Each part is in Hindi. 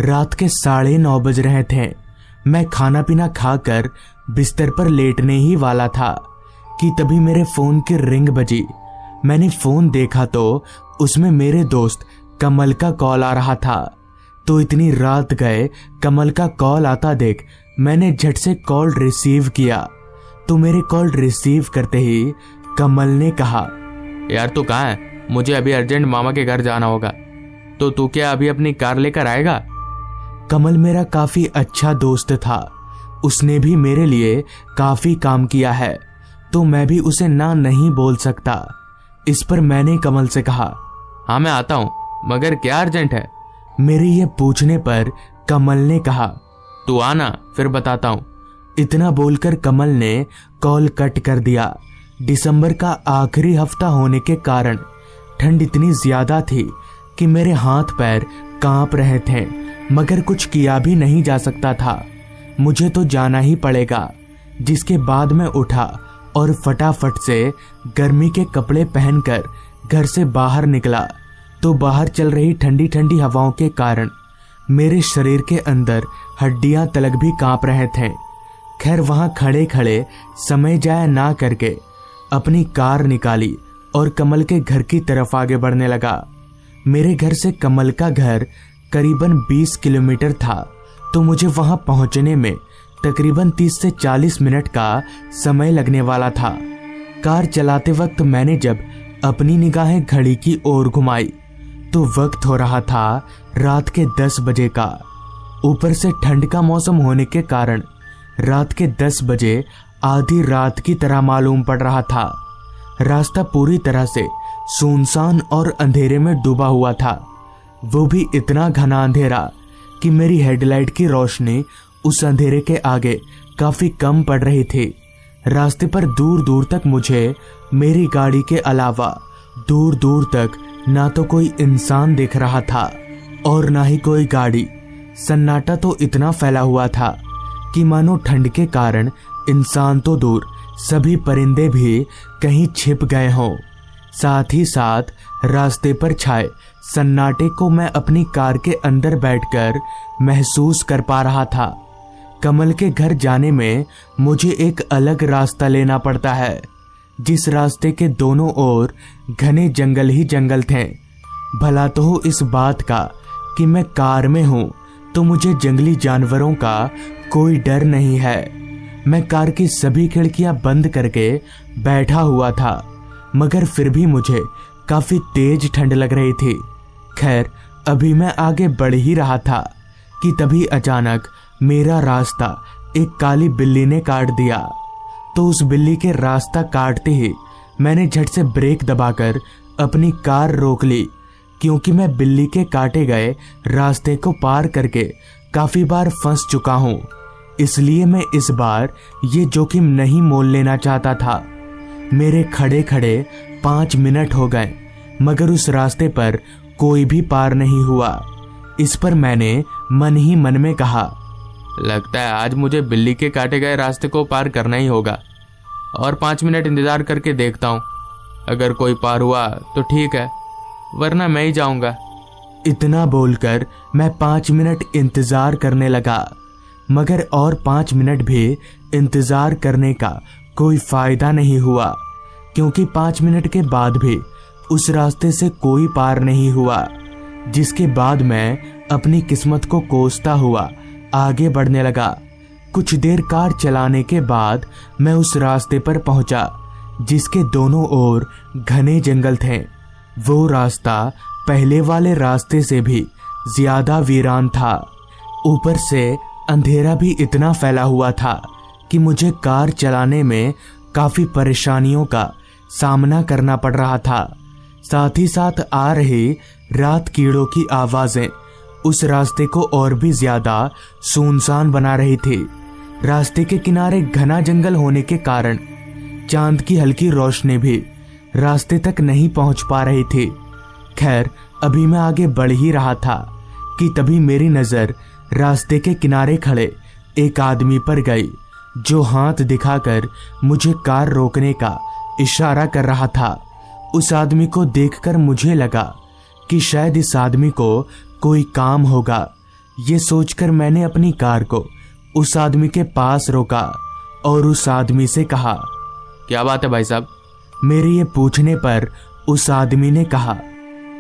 रात के 9:30 बज रहे थे। मैं खाना पीना खाकर बिस्तर पर लेटने ही वाला था कि तभी मेरे फोन की रिंग बजी। मैंने फोन देखा तो उसमें मेरे दोस्त कमल का कॉल आ रहा था। तो इतनी रात गए कमल का कॉल आता देख मैंने झट से कॉल रिसीव किया। तो मेरे कॉल रिसीव करते ही कमल ने कहा, यार तू कहाँ है? मुझे अभी अर्जेंट मामा के घर जाना होगा, तो तू क्या अभी अपनी कार लेकर आएगा? कमल मेरा काफी अच्छा दोस्त था, उसने भी मेरे लिए काफी काम किया है, तो मैं भी उसे ना नहीं बोल सकता। इस पर मैंने कमल से कहा, हाँ मैं आता हूँ, मगर क्या अर्जेंट है? मेरे ये पूछने पर कमल ने कहा, तू आना फिर बताता हूँ। इतना बोलकर कमल ने कॉल कट कर दिया। दिसंबर का आखिरी हफ्ता होने के कारण ठंड इतनी ज्यादा थी कि मेरे हाथ पैर कांप रहे थे, मगर कुछ किया भी नहीं जा सकता था। मुझे तो जाना ही पड़ेगा। जिसके बाद मैं उठा और फटाफट से गर्मी के कपड़े पहनकर घर से बाहर निकला। तो बाहर चल रही ठंडी ठंडी हवाओं के कारण मेरे शरीर के अंदर हड्डियां तलक भी कांप रहे थे। खैर वहां खड़े खड़े समय जाया ना करके अपनी कार निकाली और कमल के घर की तरफ आगे बढ़ने लगा। मेरे घर से कमल का घर करीबन 20 किलोमीटर था, तो मुझे वहां पहुंचने में तकरीबन 30 से 40 मिनट का समय लगने वाला था। कार चलाते वक्त मैंने जब अपनी निगाहें घड़ी की ओर घुमाई तो वक्त हो रहा था रात के 10 बजे का। ऊपर से ठंड का मौसम होने के कारण रात के 10 बजे आधी रात की तरह मालूम पड़ रहा था। रास्ता पूरी तरह से सुनसान और अंधेरे में डूबा हुआ था, वो भी इतना घना अंधेरा कि मेरी हेडलाइट की रोशनी उस अंधेरे के आगे काफी कम पड़ रही थी। रास्ते पर दूर दूर तक मुझे मेरी गाड़ी के अलावा दूर दूर तक ना तो कोई इंसान दिख रहा था और ना ही कोई गाड़ी। सन्नाटा तो इतना फैला हुआ था कि मानो ठंड के कारण इंसान तो दूर सभी परिंदे भी कहीं छिप गए हों। साथ ही साथ रास्ते पर छाए सन्नाटे को मैं अपनी कार के अंदर बैठकर महसूस कर पा रहा था। कमल के घर जाने में मुझे एक अलग रास्ता लेना पड़ता है, जिस रास्ते के दोनों ओर घने जंगल ही जंगल थे। भला तो हो इस बात का कि मैं कार में हूं तो मुझे जंगली जानवरों का कोई डर नहीं है। मैं कार की सभी खिड़कियां बंद करके बैठा हुआ था, मगर फिर भी मुझे काफी तेज ठंड लग रही थी। खैर अभी मैं आगे बढ़ ही रहा था कि तभी अचानक मेरा रास्ता एक काली बिल्ली ने काट दिया। तो उस बिल्ली के रास्ता काटते ही मैंने झट से ब्रेक दबाकर अपनी कार रोक ली, क्योंकि मैं बिल्ली के काटे गए रास्ते को पार करके काफी बार फंस चुका हूं। इसलिए मैं इस बार ये जोखिम नहीं मोल लेना चाहता था। मेरे खड़े खड़े 5 मिनट हो गए, मगर उस रास्ते पर कोई भी पार नहीं हुआ। इस पर मैंने मन ही मन में कहा, लगता है आज मुझे बिल्ली के काटे गए रास्ते को पार करना ही होगा, और 5 मिनट इंतजार करके देखता हूँ। अगर कोई पार हुआ तो ठीक है, वरना मैं ही जाऊंगा। इतना बोलकर मैं 5 मिनट इंतजार करने लगा, मगर और 5 मिनट भी इंतजार करने का कोई फायदा नहीं हुआ, क्योंकि 5 मिनट के बाद भी उस रास्ते से कोई पार नहीं हुआ। जिसके बाद मैं अपनी किस्मत को कोसता हुआ आगे बढ़ने लगा। कुछ देर कार चलाने के बाद मैं उस रास्ते पर पहुंचा, जिसके दोनों ओर घने जंगल थे। वो रास्ता पहले वाले रास्ते से भी ज्यादा वीरान था। ऊपर से अंधेरा भी इतना फैला हुआ था कि मुझे कार चलाने में काफी परेशानियों का सामना करना पड़ रहा था। साथ ही साथ आ रही रात कीड़ों की आवाजें उस रास्ते को और भी ज्यादा सुनसान बना रही थी। रास्ते के किनारे घना जंगल होने के कारण चांद की हल्की रोशनी भी रास्ते तक नहीं पहुंच पा रही थी। खैर अभी मैं आगे बढ़ ही रहा था कि तभी मेरी नजर रास्ते के किनारे खड़े एक आदमी पर गई, जो हाथ दिखाकर मुझे कार रोकने का इशारा कर रहा था। उस आदमी को देखकर मुझे लगा कि शायद इस आदमी को कोई काम होगा, ये सोचकर मैंने अपनी कार को उस आदमी के पास रोका और उस आदमी से कहा, क्या बात है भाई साहब? मेरे ये पूछने पर उस आदमी ने कहा,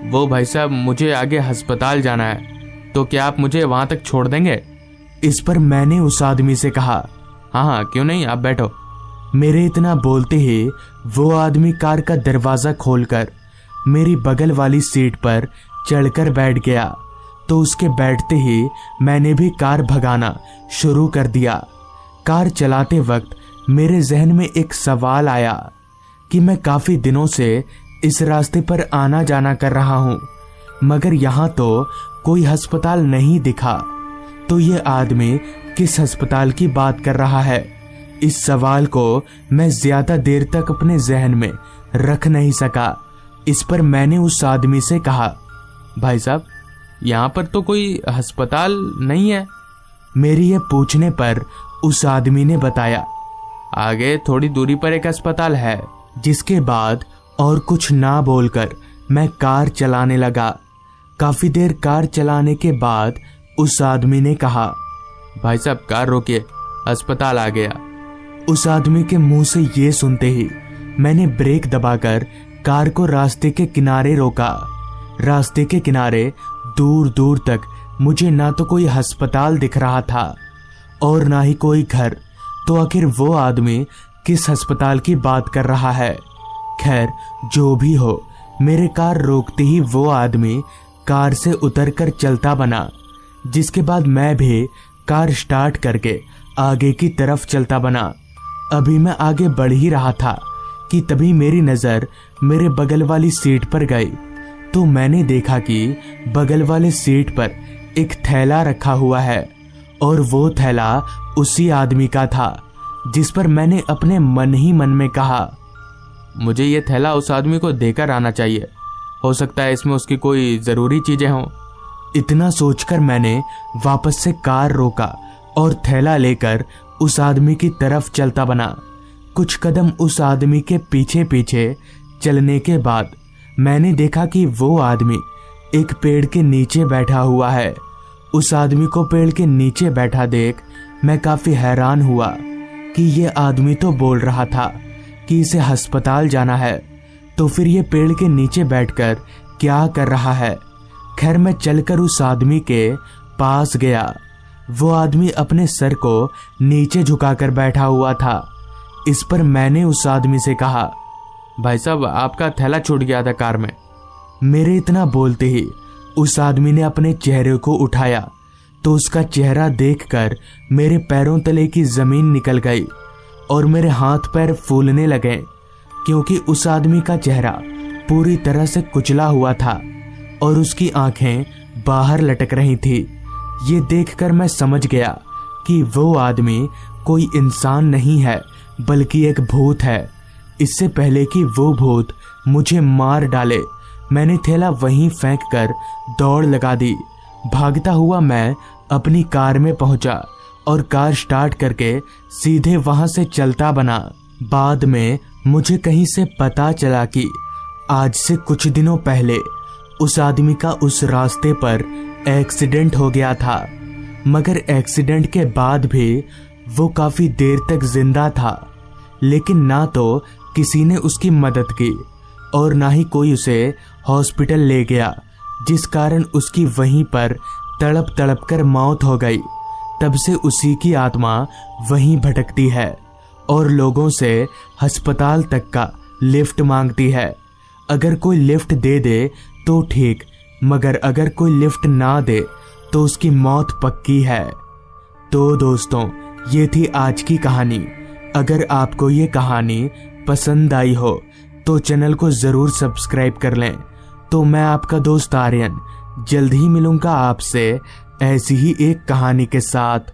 वो भाई साहब मुझे आगे अस्पताल जाना है, तो क्या आप मुझे वहां तक छोड़ देंगे? इस पर मैंने उस आदमी से कहा, हाँ क्यों नहीं, आप बैठो। मेरे इतना बोलते ही वो आदमी कार का दरवाजा खोलकर मेरी बगल वाली सीट पर चढ़कर बैठ गया। तो उसके बैठते ही मैंने भी कार भगाना शुरू कर दिया। कार चलाते वक्त मेरे जहन में एक सवाल आया कि मैं काफी दिनों से इस रास्ते पर आना जाना कर रहा हूं, मगर यहाँ तो कोई अस्पताल नहीं दिखा। तो ये आदमी किस अस्पताल की बात कर रहा है? इस सवाल को मैं ज्यादा देर तक अपने जहन में रख नहीं सका। इस पर मैंने उस आदमी से कहा, भाई साहब यहाँ पर तो कोई अस्पताल नहीं है। मेरी ये पूछने पर उस आदमी ने बताया, आगे थोड़ी दूरी पर एक अस्पताल है। जिसके बाद और कुछ ना बोलकर मैं कार चलाने लगा। काफी देर कार चलाने के बाद उस आदमी ने कहा, भाई साहब कार रोकिए, अस्पताल आ गया। उस आदमी के मुंह से ये सुनते ही मैंने ब्रेक दबाकर कार को रास्ते के किनारे रोका। रास्ते के किनारे दूर दूर तक मुझे ना तो कोई अस्पताल दिख रहा था और ना ही कोई घर। तो आखिर वो आदमी किस अस्पताल की बात कर रहा है? खैर जो भी हो, मेरे कार रोकते ही वो आदमी कार से उतरकर चलता बना। जिसके बाद मैं भी कार स्टार्ट करके आगे की तरफ चलता बना। अभी मैं आगे बढ़ ही रहा था कि तभी मेरी नजर मेरे बगल वाली सीट पर गई। तो मैंने देखा कि बगल वाले सीट पर एक थैला रखा हुआ है और वो थैला उसी आदमी का था। जिस पर मैंने अपने मन ही मन में कहा, मुझे ये थैला उस आदमी को देकर आना चाहिए, हो सकता है इसमें उसकी कोई जरूरी चीजें हों। इतना सोचकर मैंने वापस से कार रोका और थैला लेकर उस आदमी की तरफ चलता बना। कुछ कदम उस आदमी के पीछे पीछे चलने के बाद मैंने देखा कि वो आदमी एक पेड़ के नीचे बैठा हुआ है। उस आदमी को पेड़ के नीचे बैठा देख मैं काफी हैरान हुआ कि ये आदमी तो बोल रहा था कि इसे अस्पताल जाना है, तो फिर ये पेड़ के नीचे बैठकर क्या कर रहा है? खैर मैं चलकर उस आदमी के पास गया। वो आदमी अपने सर को नीचे झुकाकर बैठा हुआ था। इस पर मैंने उस आदमी से कहा, भाई साहब आपका थैला छूट गया था कार में। मेरे इतना बोलते ही उस आदमी ने अपने चेहरे को उठाया तो उसका चेहरा देखकर मेरे पैरों तले की जमीन निकल गई और मेरे हाथ पैर फूलने लगे, क्योंकि उस आदमी का चेहरा पूरी तरह से कुचला हुआ था और उसकी आंखें बाहर लटक रही थी। ये देखकर मैं समझ गया कि वो आदमी कोई इंसान नहीं है बल्कि एक भूत है। इससे पहले कि वो भूत मुझे मार डाले, मैंने थैला वहीं फेंक कर दौड़ लगा दी। भागता हुआ मैं अपनी कार में पहुंचा और कार स्टार्ट करके सीधे वहां से चलता बना। बाद में मुझे कहीं से पता चला कि आज से कुछ दिनों पहले उस आदमी का उस रास्ते पर एक्सीडेंट हो गया था, मगर एक्सीडेंट के बाद भी वो काफी देर तक जिंदा था। लेकिन ना तो किसी ने उसकी मदद की और ना ही कोई उसे हॉस्पिटल ले गया, जिस कारण उसकी वहीं पर तड़प तड़प कर मौत हो गई। तब से उसी की आत्मा वहीं भटकती है और लोगों से अस्पताल तक का लिफ्ट मांगती है। अगर कोई लिफ्ट दे दे तो ठीक, मगर अगर कोई लिफ्ट ना दे तो उसकी मौत पक्की है। तो दोस्तों, ये थी आज की कहानी। अगर आपको ये कहानी पसंद आई हो तो चैनल को जरूर सब्सक्राइब कर लें। तो मैं आपका दोस्त आर्यन जल्द ही मिलूंगा आपसे ऐसी ही एक कहानी के साथ।